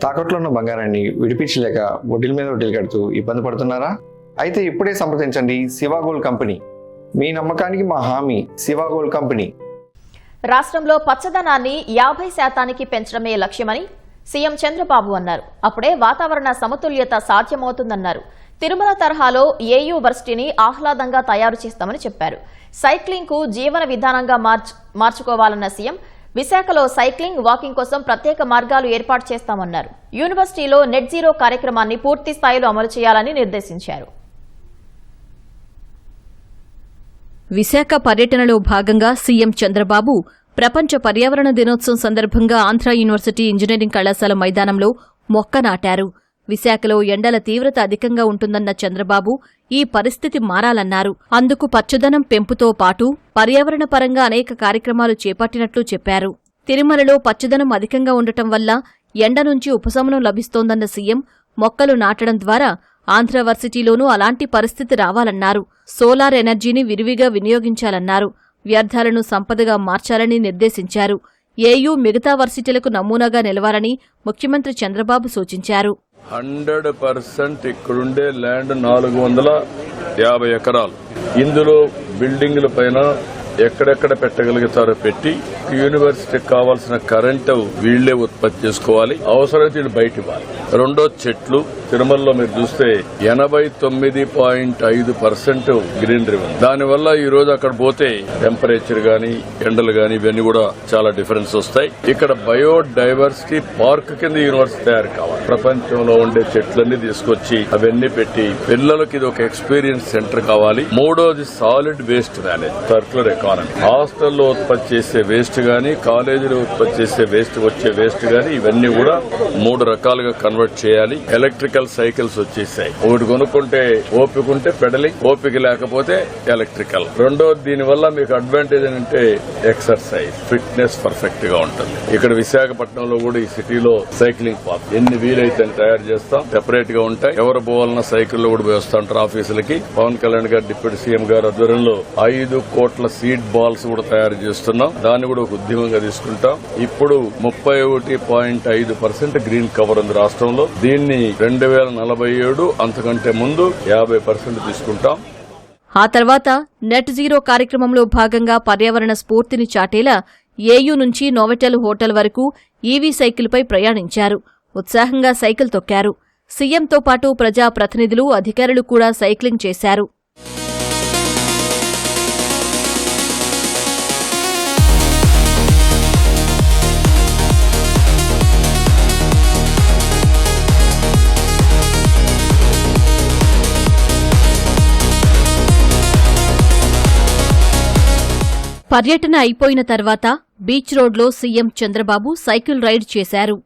తాకట్లో ఉన్న బంగారాన్ని విడిపించలేక వడ్డీల మీద వడ్డీలు కడుతూ ఇబ్బంది పడుతున్నారా? అయితే ఇప్పుడే సంప్రదించండి శివ గోల్డ్ కంపెనీ. మీ నమ్మకానికి మా హామీ శివ గోల్డ్ కంపెనీ. రాష్ట్రంలో పచ్చదనాన్ని 50% పెంచడమే లక్ష్యమని సీఎం చంద్రబాబు అన్నారు. అప్పుడే వాతావరణ సమతుల్యత సాధ్యమవుతుందన్నారు. తిరుమల తరహాలో ఏయూ వర్సిటీని ఆహ్లాదంగా తయారు చేస్తామని చెప్పారు. సైక్లింగ్ కు జీవన విధానంగా మార్చుకోవాలన్న సీఎం విశాఖలో సైక్లింగ్, వాకింగ్ కోసం ప్రత్యేక మార్గాలు ఏర్పాటు చేస్తామన్నారు. యూనివర్సిటీలో నెట్ జీరో కార్యక్రమాన్ని పూర్తి స్థాయిలో అమలు చేయాలని నిర్దేశించారు. విశాఖ పర్యటనలో భాగంగా సీఎం చంద్రబాబు ప్రపంచ పర్యావరణ దినోత్సవం సందర్భంగా ఆంధ్ర యూనివర్సిటీ ఇంజనీరింగ్ కళాశాల మైదానంలో మొక్క నాటారు. విశాఖలో ఎండల తీవ్రత అధికంగా ఉంటుందన్న చంద్రబాబు ఈ పరిస్థితి మారాలన్నారు. అందుకు పచ్చదనం పెంపుతో పాటు పర్యావరణ పరంగా అనేక కార్యక్రమాలు చేపట్టినట్లు చెప్పారు. తిరుమలలో పచ్చదనం అధికంగా ఉండటం వల్ల ఎండ నుంచి ఉపశమనం లభిస్తోందన్న సీఎం మొక్కలు నాటడం ద్వారా ఆంధ్ర వర్సిటీలోనూ అలాంటి పరిస్థితి రావాలన్నారు. సోలార్ ఎనర్జీని విరివిగా వినియోగించాలన్నారు. వ్యర్థాలను సంపదగా మార్చాలని నిర్దేశించారు. ఏయూ మిగతా వర్సిటీలకు నమూనాగా నిలవాలని ముఖ్యమంత్రి చంద్రబాబు సూచించారు. 100% ఇక్కడుండే ల్యాండ్ 450 ఎకరాలు. ఇందులో బిల్డింగుల పైన ఎక్కడెక్కడ పెట్టగలుగుతారో పెట్టి యూనివర్సిటీకి కావాల్సిన కరెంటు వీళ్లే ఉత్పత్తి చేసుకోవాలి. అవసరమైతే బయట ఇవ్వాలి. రెండో చెట్లు. తిరుమలలో మీరు చూస్తే 89.5% గ్రీనరీ ఉంది. దానివల్ల ఈ రోజు అక్కడ పోతే టెంపరేచర్ గాని ఎండలు గాని ఇవన్నీ కూడా చాలా డిఫరెన్స్ వస్తాయి. ఇక్కడ బయోడైవర్సిటీ పార్క్ కింద యూనివర్సిటీ తయారు కావాలి. ప్రపంచంలో ఉండే చెట్లన్నీ తీసుకొచ్చి అవన్నీ పెట్టి పిల్లలకి ఇది ఒక ఎక్స్పీరియన్స్ సెంటర్ కావాలి. మూడోది solid waste manage, circular economy. హాస్టల్లో ఉత్పత్తి చేసే వేస్ట్ గాని, కాలేజీలో ఉత్పత్తి చేసే వేస్ట్ వచ్చే వేస్ట్ గాని ఇవన్నీ కూడా 3 రకాలుగా కన్వర్ట్ చేయాలి. ఎలక్ట్రికల్ సైకిల్స్ వచ్చేసాయి. ఒకటి కొనుక్కుంటే ఓపిక ఉంటే పెడలింగ్, ఓపిక లేకపోతే ఎలక్ట్రికల్. రెండోది దీనివల్ల మీకు అడ్వాంటేజ్ అంటే ఎక్సర్సైజ్, ఫిట్నెస్ పర్ఫెక్ట్ గా ఉంటుంది. ఇక్కడ విశాఖపట్నంలో కూడా ఈ సిటీలో సైక్లింగ్ పార్క్ ఎన్ని వీలైతే తయారు చేస్తాం. సెపరేట్ గా ఉంటాయి. ఎవరు పోవాలన్నా సైకిల్లో కూడా పోయి ఉంటారు ఆఫీసులకి. పవన్ కళ్యాణ్ గారు డిప్యూటీ సీఎం గారు ఆధ్వర్యంలో 5 కోట్ల సీడ్ బాల్స్ కూడా తయారు చేస్తున్నాం. దాన్ని కూడా ఒక ఉద్యమంగా తీసుకుంటాం. ఇప్పుడు 31.5% గ్రీన్ కవర్ ఉంది రాష్ట్రంలో. దీన్ని 2047 అంతకంటే ముందు 50% తీసుకుంటాం. ఆ తర్వాత నెట్ జీరో కార్యక్రమంలో భాగంగా పర్యావరణ స్ఫూర్తిని చాటేలా ఏయూ నుంచి నోవెటెల్ హోటల్ వరకు ఈవీ సైకిల్పై ప్రయాణించారు. ఉత్సాహంగా సైకిల్ తొక్కారు. సీఎంతో పాటు ప్రజా ప్రతినిధులు, అధికారులు కూడా సైక్లింగ్ చేశారు. పర్యటన అయిపోయిన తర్వాత బీచ్ రోడ్లో సీఎం చంద్రబాబు సైకిల్ రైడ్ చేశారు.